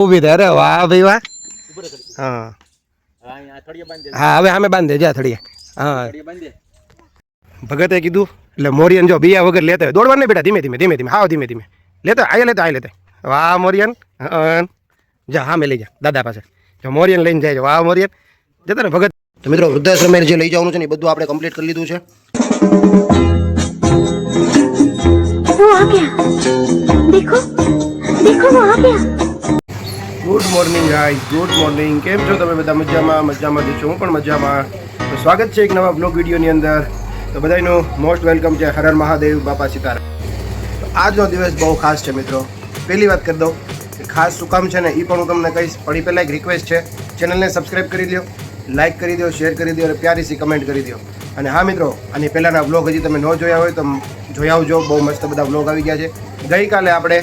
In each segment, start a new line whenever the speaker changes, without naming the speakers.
ઊભી થાય. અરે વાહ ભાઈ વાહ. હા હા હવે અમે બાંધે જા થળીએ. હા ભગતે કીધું એટલે મોરિયન જો બિયા વગર લેતા હોય દોડવા નહીં બેટા ધીમે ધીમે ધીમે ધીમે હાવ ધીમે ધીમે લેતા આ લેતા વાહ મોરિયન. જા હા મેં લઈ જા દાદા પાસે જો મોરિયન લઈને જાય છે. વાહ મોરિયન જતા ને ભગત. તો મિત્રો વૃદ્ધાશ્રમે જે લઈ જવાનું છે ને એ બધું આપણે કમ્પ્લીટ કરી લીધું છે. वो आ गया देखो देखो वो आ गया. Good morning guys, good morning. કેમ છો તમે બધા? મજામાં મજામાં છો? હું પણ મજામાં. તો સ્વાગત છે એક નવા બ્લોગ વિડીયોની અંદર. તો બધાનું મોસ્ટ વેલકમ છે. હર હર મહાદેવ, બાપા સીતારામ. તો આજનો દિવસ બહુ ખાસ છે મિત્રો. પહેલી વાત કરી દઉં કે ખાસ શું કામ છે ને એ પણ હું તમને કહીશ. પણ એ પહેલાં એક રિક્વેસ્ટ છે, ચેનલને સબસ્ક્રાઈબ કરી દો, લાઇક કરી દો, શેર કરી દો અને પ્યારી સી કમેન્ટ કરી દો. અને હા મિત્રો, આની પહેલાંના બ્લોગ હજી તમે ન જોયા હોય તો જોઈ આવજો. બહુ મસ્ત બધા બ્લોગ આવી ગયા છે. ગઈકાલે આપણે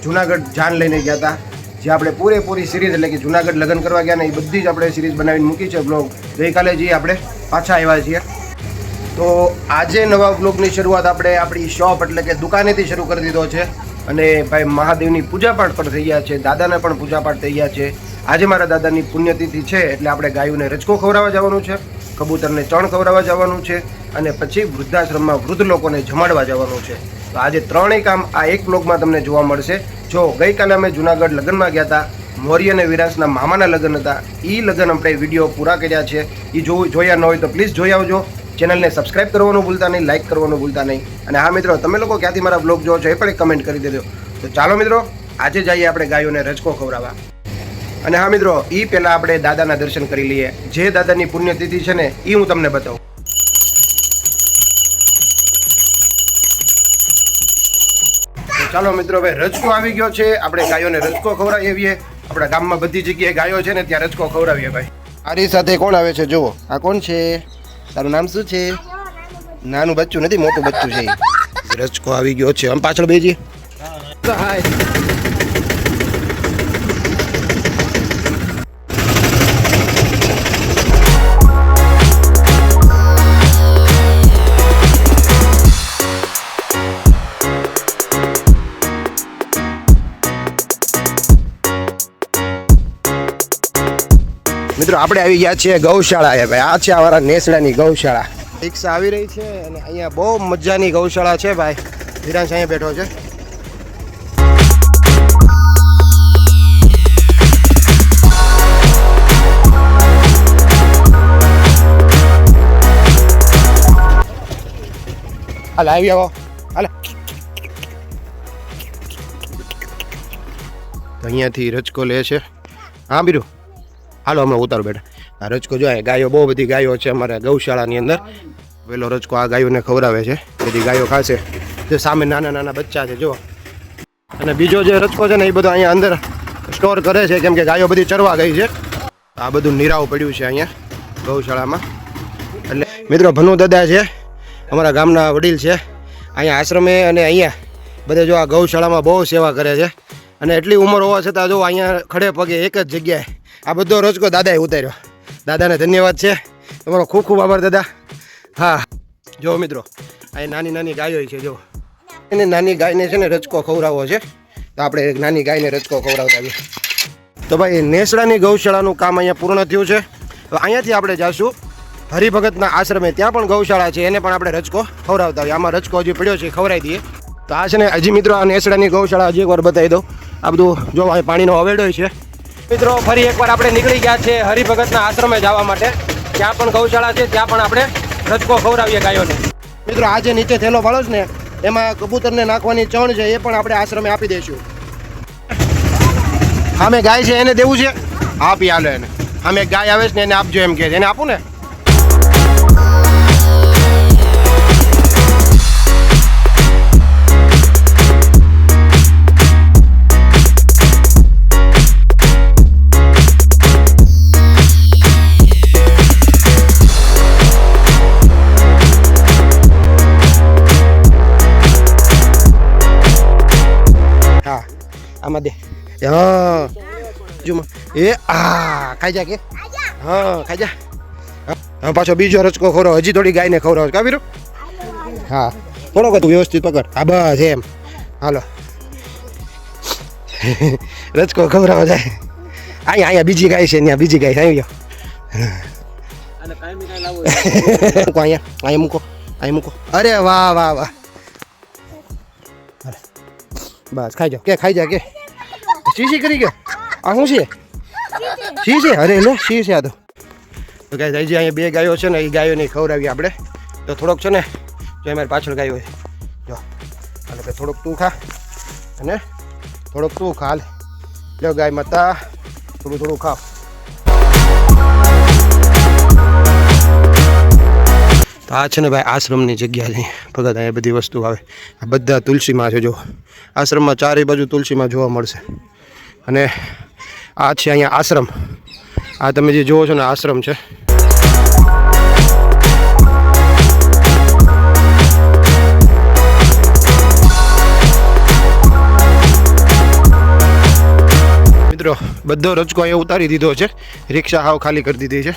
જુનાગઢ જાન લઈને ગયા હતા, જે આપણે પૂરેપૂરી સિરીઝ એટલે કે જુનાગઢ લગ્ન કરવા ગયા ને એ બધી જ આપણે સિરીઝ બનાવીને મૂકી છે બ્લોગ. ગઈકાલે જે આપણે પાછા આવ્યા છીએ. તો આજે નવા બ્લોગની શરૂઆત આપણે આપણી શોપ એટલે કે દુકાનેથી શરૂ કરી દીધો છે. અને ભાઈ મહાદેવની પૂજાપાઠ પણ થઈ ગયા છે, દાદાને પણ પૂજાપાઠ થઈ ગયા છે. આજે મારા દાદાની પુણ્યતિથિ છે એટલે આપણે ગાયોને રજકો ખવડાવવા જવાનું છે, કબૂતરને ચણ ખવડાવવા જવાનું છે અને પછી વૃદ્ધાશ્રમમાં વૃદ્ધ લોકોને જમાડવા જવાનું છે. તો આજે ત્રણેય કામ આ એક બ્લોગમાં તમને જોવા મળશે. જો ગઈકાલે અમે જુનાગઢ લગ્નમાં ગયા હતા, મોરી અને વિરાસના મામાના લગ્ન હતા. એ લગ્ન આપણે વિડીયો પૂરા કર્યા છે. એ જોયા ન હોય તો પ્લીઝ જોઈ આવજો. ચેનલને સબસ્ક્રાઇબ કરવાનું ભૂલતા નહીં, લાઇક કરવાનું ભૂલતા નહીં. અને હા મિત્રો, તમે લોકો ક્યાંથી મારા બ્લોગ જોવો છો એ પણ એક કમેન્ટ કરી દેજો. તો ચાલો મિત્રો, આજે જઈએ આપણે ગાયોને રજકો ખવડાવવા. અને હા મિત્રો, એ પહેલાં આપણે દાદાના દર્શન કરી લઈએ. જે દાદાની પુણ્યતિથિ છે ને એ હું તમને બતાવું. ચાલો મિત્રો, હવે રજકો આવી ગયો છે. આપણે ગાયોને રજકો ખવડાવીએ. આપણા ગામમાં બધી જગ્યાએ ગાયો છે ને ત્યાં રજકો ખવડાવીએ ભાઈ. આરી સાથે કોણ આવે છે જુઓ. આ કોણ છે? તારું નામ શું છે? નાનું બચ્ચું નથી, મોટું બચ્ચું છે. રજકો આવી ગયો છે. આમ પાછળ બેજી. હાય મિત્રો, આપણે આવી ગયા છીએ ગૌશાળા. ભાઈ આ છે અમારા નેસડાની ગૌશાળા. રિક્ષા આવી રહી છે અને અહીંયા બહુ મજાની ગૌશાળા છે ભાઈ. વિરાંશ અહીંયા બેઠો છે. હાલ આવી આવો. હાલ અહીંયાથી રજકો લે છે. હા બીરું હાલો અમે ઉતારો બેટા. આ રજકો જો ગાયો, બહુ બધી ગાયો છે અમારા ગૌશાળાની અંદર. પેલો રજકો આ ગાયોને ખવડાવે છે. બધી ગાયો ખાશે. જે સામે નાના નાના બચ્ચા છે જો. અને બીજો જે રજકો છે ને એ બધો અહીંયા અંદર સ્ટોર કરે છે, કેમ કે ગાયો બધી ચરવા ગઈ છે. આ બધું નિરાવ પડ્યું છે અહીંયા ગૌશાળામાં. એટલે મિત્રો, ભનુ દાદા છે અમારા ગામના વડીલ છે અહીંયા આશ્રમે. અને અહીંયા બધે જો આ ગૌશાળામાં બહુ સેવા કરે છે. અને એટલી ઉંમર હોવા છતાં જો અહીંયા ખડે પગે એક જ જગ્યાએ આ બધો રજકો દાદાએ ઉતાર્યો. દાદાને ધન્યવાદ છે, તમારો ખૂબ ખૂબ આભાર દાદા. હા જો મિત્રો, આ નાની નાની ગાયો છે જો. એને નાની ગાયને છે ને રજકો ખવડાવવો છે. તો આપણે એક નાની ગાયને રજકો ખવડાવતા છીએ. તો ભાઈ નેસડાની ગૌશાળાનું કામ અહીંયા પૂર્ણ થયું છે. તો અહીંયાથી આપણે જઈશું હરિભગતના આશ્રમે. ત્યાં પણ ગૌશાળા છે, એને પણ આપણે રજકો ખવડાવતા હોઈએ. આમાં રજકો હજી પડ્યો છે, ખવડાવી દઈએ. તો આ છે ને હજી મિત્રો, આ નેસડાની ગૌશાળા હજી એકવાર બતાવી દઉં. આ બધું જો અહીં પાણીનો અવેડો છે. મિત્રો, ફરી એકવાર આપણે નીકળી ગયા છે હરિભગતના આશ્રમે જવા માટે. ત્યાં પણ ગૌશાળા છે, ત્યાં પણ આપણે રજકો ખવડાવીએ ગાયોને. મિત્રો, આ જે નીચે થેલો વાળો છે ને એમાં કબૂતરને નાખવાની ચણ છે, એ પણ આપણે આશ્રમે આપી દઈશું. સામે ગાય છે એને દેવું છે, આપી હાલો એને. સામે ગાય આવે છે ને એને આપજો એમ કે એને આપું ને. આમાં દે. હા જો એ આ ખાઈ જા કે. હા ખાઈ જા. હા પાછો બીજો રચકો ખવડાવો. હજી થોડી ગાયને ખવડાવો. કાવીરો હા થોડોક તું વ્યવસ્થિત પકડ. હા બસ એમ. હાલો રચકો ખવડાવવા જાય. અહીંયા બીજી ગાય છે, ત્યાં બીજી ગાય આવી ગયો. અહીંયા મૂકો. અરે વાહ વાહ વાહ, બસ ખાઈ જાઓ, કે ખાઈ જા કે શી કરી ગયો. આ શું છે? શી છે? અરે લે શી છે આ તો ગાય. હજી અહીંયા 2 ગાયો છે ને, એ ગાયોને ખવડાવી આપણે. તો થોડોક છે ને, જો અમારી પાછળ ગાયો હોય, જો એટલે કે થોડોક તું ખા અને થોડોક તું ખા. લો ગાય માતા, થોડું ખાવ. તો આ છે ને ભાઈ આશ્રમની જગ્યા છે. ભગત અહીંયા બધી વસ્તુ આવે. આ બધા તુલસીમાં છે. જો આશ્રમમાં ચારે બાજુ તુલસીમાં જોવા મળશે. અને આ છે અહીંયા આશ્રમ. આ તમે જે જોવો છો ને આશ્રમ છે. મિત્રો બધો રચકો અહીંયા ઉતારી દીધો છે. રિક્ષા હાવ ખાલી કરી દીધી છે.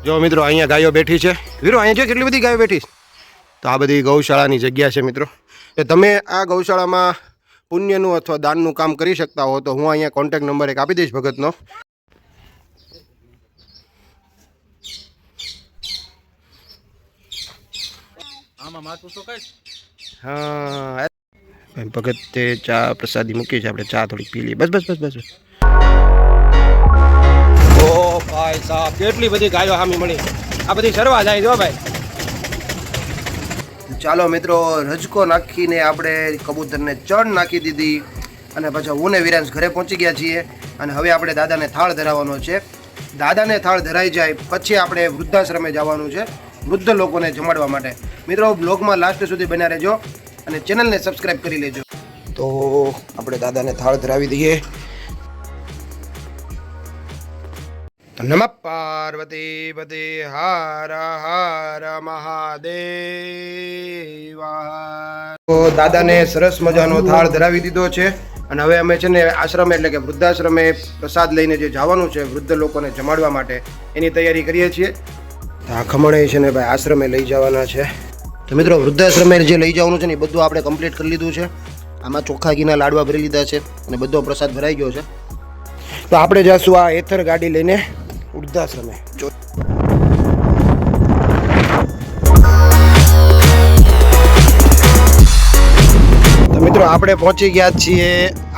જો મિત્રો અહીંયા ગાયો બેઠી છે. વીરો અહીંયા જો કેટલી બધી ગાયો બેઠી છે. તો આ બધી ગૌશાળાની જગ્યા છે મિત્રો. એ તમે આ ગૌશાળામાં પુણ્યનું અથવા દાનનું કામ કરી શકતા હો તો હું અહીંયા કોન્ટેક્ટ નંબર એક આપી દઈશ ભગતનો. હા ભગતે ચા પ્રસાદી મૂકી છે. આપણે ચા થોડીક પી લઈએ. બસ. ઓ ભાઈ સાહેબ કેટલી બધી ગાયો સામી મળી. આ બધી સરવા જાય જો ભાઈ. ચાલો મિત્રો, રજકો નાખીને આપણે કબૂતરને ચણ નાખી દીધી અને પછી હું ને વિરાંશ ઘરે પહોંચી ગયા છીએ. અને હવે આપણે દાદાને થાળ ધરાવવાનો છે. દાદાને થાળ ધરાઈ જાય પછી આપણે વૃદ્ધાશ્રમે જવાનું છે, વૃદ્ધ લોકોને જમાડવા માટે. મિત્રો બ્લોગમાં લાસ્ટ સુધી બન્યા રહેજો અને ચેનલને સબસ્ક્રાઈબ કરી લેજો. તો આપણે દાદાને થાળ ધરાવી દઈએ. નમઃ પાર્વતી પતે હર હર મહાદેવા. તો દાદાને સરસ મજાનો થાળ ધરાવી દીધો છે. અને હવે અમે છે ને આશ્રમે એટલે કે વૃદ્ધાશ્રમે પ્રસાદ લઈને જે જવાનું છે વૃદ્ધ લોકોને જમાડવા માટે એની તૈયારી કરીએ છીએ. આ ખમણે છે ને ભાઈ આશ્રમે લઈ જવાના છે. તો મિત્રો વૃદ્ધાશ્રમે જે લઈ જવાનું છે ને એ બધું આપણે કમ્પ્લીટ કરી લીધું છે. આમાં ચોખ્ખા ઘીના લાડવા ભરી લીધા છે અને બધો પ્રસાદ ભરાઈ ગયો છે. તો આપણે જઈશું આ એથર ગાડી લઈને વૃદ્ધાશ્રમે. તો મિત્રો આપણે પહોંચી ગયા છીએ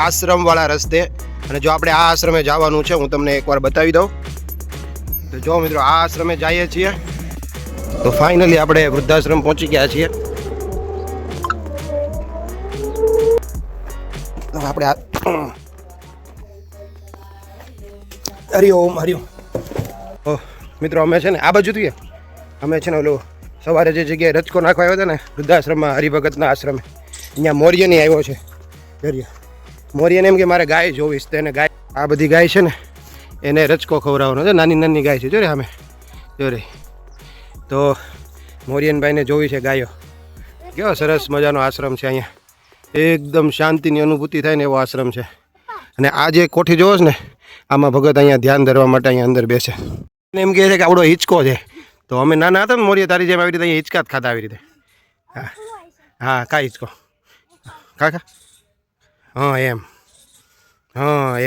આશ્રમવાળા રસ્તે. અને જો આપણે આ આશ્રમે જવાનું છે હું તમને એકવાર બતાવી દઉં. તો જો મિત્રો આ આશ્રમે જઈએ છીએ. તો ફાઇનલી આપણે વૃદ્ધાશ્રમ પહોંચી ગયા છીએ. તો આપણે હરિઓમ. ઓહ મિત્રો અમે છે ને આ બાજુ થઈએ. અમે છે ને ઓલું સવારે જે જગ્યાએ રચકો નાખવા આવ્યો હતો ને વૃદ્ધાશ્રમમાં હરિભગતના આશ્રમે, અહીંયા મોર્યની આવ્યો છે. મોર્યને એમ કે મારે ગાય જોવીશ. તો એને ગાય, આ બધી ગાય છે ને એને રચકો ખવડાવવાનો છે. નાની ગાય છે જો રે અમે જો રે. તો મોરિયનભાઈને જોવી છે ગાયો. કેવો સરસ મજાનો આશ્રમ છે. અહીંયા એકદમ શાંતિની અનુભૂતિ થાય ને એવો આશ્રમ છે. અને આ જે કોઠી જોવો છે ને આમાં ભગત અહીંયા ધ્યાન ધરવા માટે અહીંયા અંદર બેસે. એમ કહે છે કે આવડો હિંચકો છે. તો અમે નાના હતા ને મોરિયા તારી જેમ આવી રીતે અહીંયા હિંચકા જ ખાતા આવી રીતે. હા કા હિંચકો કાકા. હા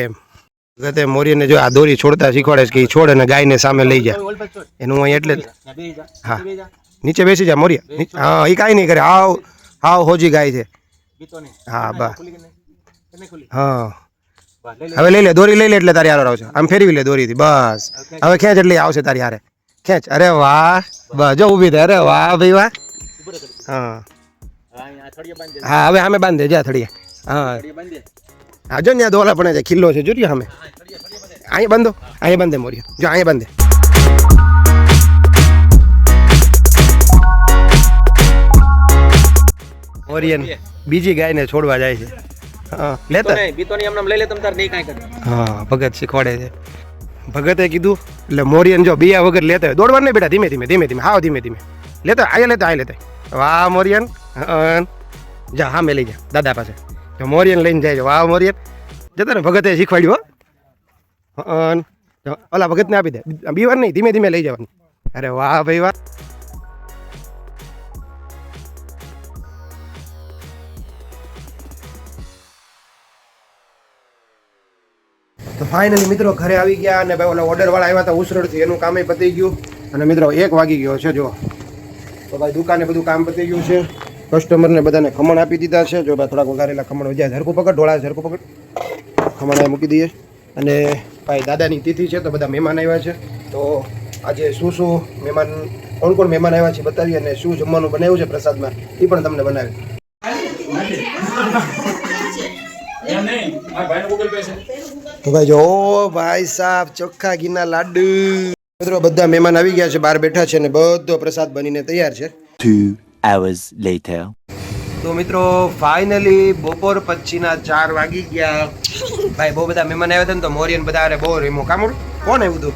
એમ ગતે મોરીને જો આ દોરી છોડતા શીખવાડે છે કે એ છોડે ને ગાયને સામે લઈ જાય એનું અહીં એટલે. હા નીચે બેસી જા મોરિયા. હા એ કાંઈ નહીં કરે. હાવ હોજી ગાય છે. હા બસ. હા હવે લઈ લે દોરી લઈ લે એટલે તારી હારે આવશે. આમ ફેરવી લે દોરીથી બસ. હવે ખેંચ એટલે આવશે તારી હારે. ખેંચ. અરે વાહ બસ જો ઊભી થાય. અરે વાહ ભાઈ વાહ. હા હવે અમે બાંધે જા થડીએ. હા જો ત્યાં દોલા પણ છે ખીલ્લો છે જોયું અમે. અહીંયા બાંધો, અહીંયા બાંધે મોરિયા. જો અહીંયા બાંધે. મોરિયન બીજી ગાયને છોડવા જાય છે. હા લેતા હા ભગત શીખવાડે છે. ભગતે કીધું એટલે મોરિયન જો બિયા વગર લેતા હોય. દોડવા નહીં બેટા, ધીમે ધીમે હાવ ધીમે લેતા. અહીંયા લેતા. વાહ મોરિયન. જા હા મેં લઈ જા દાદા પાસે. જો મોરિયન લઈને જાય છે. વાહ મોરિયન જતા ને ભગતે શીખવાડ્યું. ઓલા ભગતને આપી દે. બીવાર નહીં, ધીમે લઈ જવાનું. અરે વાહ ભાઈ વાહ. ફાઇનલી મિત્રો ઘરે આવી ગયા અને ભાઈ ઓલા ઓર્ડરવાળા આવ્યા હતા ઉસરડથી, એનું કામ પતી ગયું. અને મિત્રો 1 વાગી ગયો છે જો. તો ભાઈ દુકાને બધું કામ પતી ગયું છે. કસ્ટમરને બધાને ખમણ આપી દીધા છે. જો ભાઈ થોડાક વઘારેલા ખમણ વજ્યા. ઝરકું પકડ, ઢોળા ઝરકું પકડ. ખમણ મૂકી દઈએ. અને ભાઈ દાદાની તિથિ છે તો બધા મહેમાન આવ્યા છે. તો આજે શું મહેમાન, કોણ મહેમાન આવ્યા છે બતાવીએ, અને શું જમવાનું બનાવ્યું છે પ્રસાદમાં એ પણ તમને બનાવી. તો ભાઈ જો ભાઈ સાહેબ ચોખ્ખા ઘીના લાડુ. મિત્રો બધા મહેમાન આવી ગયા છે, બહાર બેઠા છે અને બધો પ્રસાદ બનીને તૈયાર છે.
2 hours later.
તો મિત્રો ફાઇનલી બપોર પછીના 4 વાગી ગયા. ભાઈ બહુ બધા મહેમાન આવ્યા હતા ને તો મોરિયન બધા બહુ રેમો કામુડ. કોણ આવ્યું હતું?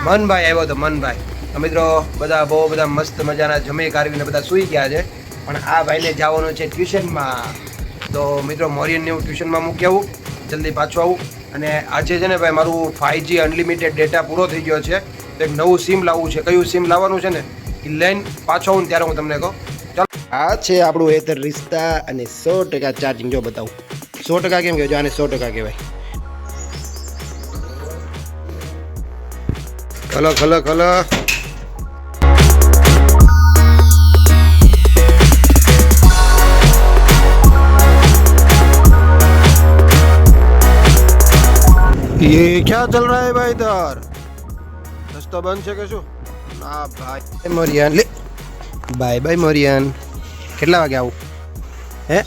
મનભાઈ આવ્યો હતો, મનભાઈ. તો મિત્રો બધા બહુ બધા મસ્ત મજાના જમી કાઢવીને બધા સૂઈ ગયા છે. પણ આ ભાઈને જવાનું છે ટ્યુશનમાં. તો મિત્રો મોરિયનને હું ટ્યુશનમાં મૂકી આવું, જલ્દી પાછું આવું. અને આજે છે ને ભાઈ મારું 5G અનલિમિટેડ ડેટા પૂરો થઈ ગયો છે. તો એક નવું સિમ લાવવું છે. કયું સિમ લાવવાનું છે ને એ લઈને પાછો આવું ત્યારે હું તમને કહું. ચાલો, આ છે આપણું એતર રિશ્તા અને 100% ચાર્જિંગ. જો બતાવું 100% કેમ કહેવાય? આને 100% કહેવાય. ખલો ये क्या चल रहा है भाई इधर? रस्ता बंद છે કે શું? ના ભાઈ મોરિયન લે. Bye bye મોરિયન. કેટલા વાગે આવું? હે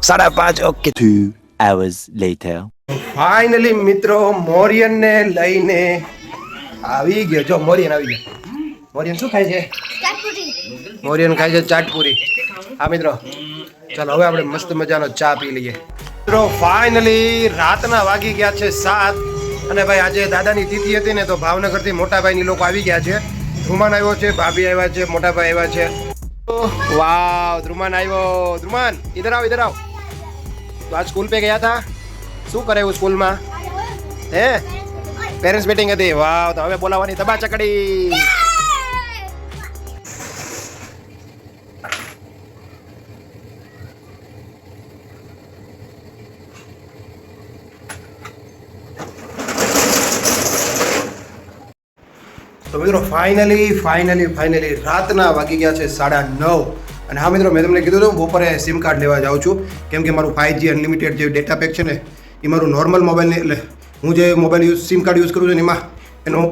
5:30. ઓકે.
2 hours later.
ફાઇનલી મિત્રો મોરિયનને લઈને આવી ગયો. જો મોરિયન આવી ગયો. મોરિયન શું ખાય છે? ચાટપુરી. મોરિયન ખાય છે ચાટપુરી. હા મિત્રો ચાલો હવે આપણે મસ્ત મજાનો ચા પી લઈએ. મિત્રો ફાઇનલી રાતના વાગી ગયા છે 7. અને ભાઈ આજે દાદાની તિથિ હતી ને તો ભાવનગરથી મોટા ભાઈની લોકો આવી ગયા છે. ધ્રુમાન આવ્યો છે, ભાભી આવ્યા છે, મોટા ભાઈ આવ્યા છે. વાવ ધ્રુમાન આવ્યો. ધ્રુમાન ઇધર આવ. તો આજ સ્કૂલ પે ગયા હતા? શું કરાયું સ્કૂલમાં? હે પેરેન્ટ્સ મીટિંગ હતી. વાવ. તો હવે બોલાવવાની દબા ચકડી. તો મિત્રો ફાઇનલી રાતના વાગી ગયા છે 9:30. અને હા મિત્રો મેં તમને કીધું હતું બપોરે સિમ કાર્ડ લેવા જાઉં છું, કેમ કે મારું 5G અનલિમિટેડ જે ડેટા પેક છે ને એ મારું નોર્મલ મોબાઈલને, એટલે હું જે મોબાઈલ સિમ કાર્ડ યુઝ કરું છું ને એમાં એનો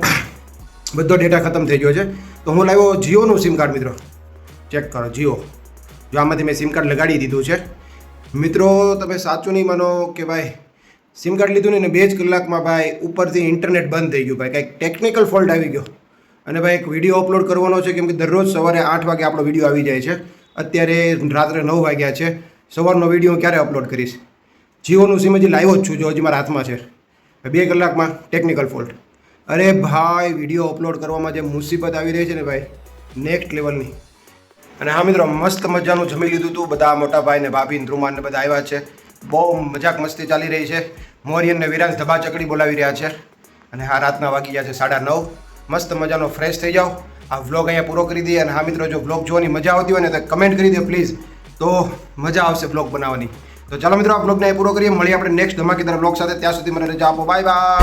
બધો ડેટા ખતમ થઈ ગયો છે. તો હું લાવ્યો જીઓનું સિમ કાર્ડ. મિત્રો ચેક કરો જીઓ. જો આમાંથી મેં સિમ કાર્ડ લગાડી દીધું છે. મિત્રો તમે સાચું નહીં માનો કે ભાઈ સિમ કાર્ડ લીધું ને 2 જ કલાકમાં ભાઈ ઉપરથી ઇન્ટરનેટ બંધ થઈ ગયું. ભાઈ કંઈક ટેકનિકલ ફોલ્ટ આવી ગયો. અને ભાઈ એક વિડીયો અપલોડ કરવાનો છે, કેમ કે દરરોજ સવારે 8 વાગે આપણો વિડીયો આવી જાય છે. અત્યારે રાત્રે 9 વાગ્યા છે. સવારનો વિડીયો હું ક્યારે અપલોડ કરીશ? જીઓનું સિમ હજી લાવ્યો જ છું, જો હજી મારા હાથમાં છે. 2 કલાકમાં ટેકનિકલ ફોલ્ટ. અરે ભાઈ વિડીયો અપલોડ કરવામાં જે મુસીબત આવી રહી છે ને ભાઈ નેક્સ્ટ લેવલની. અને હા મિત્રો મસ્ત મજાનું જમી લીધું હતું. બધા મોટા ભાઈ ને ભાભી ને ધ્રુમાન ને બધા આવ્યા છે. બહુ મજાક મસ્તી ચાલી રહી છે. મોરિયન ને વિરાંશ ધબા ચકડી બોલાવી રહ્યા છે. અને હા રાતના વાગી ગયા છે 9:30. મસ્ત મજાનો ફ્રેશ થઈ જાઓ. આ વ્લોગ અહીંયા પૂરો કરી દઈએ. અને હા મિત્રો જો વ્લોગ જોવાની મજા આવતી હોય ને તો કમેન્ટ કરી દો પ્લીઝ, તો મજા આવશે વ્લોગ બનાવવાની. તો ચાલો મિત્રો આ વ્લોગને પૂરો કરીએ. મળીએ આપણે નેક્સ્ટ ધમાકેદાર વ્લોગ સાથે. ત્યાં સુધી મને રજા આપો. Bye bye.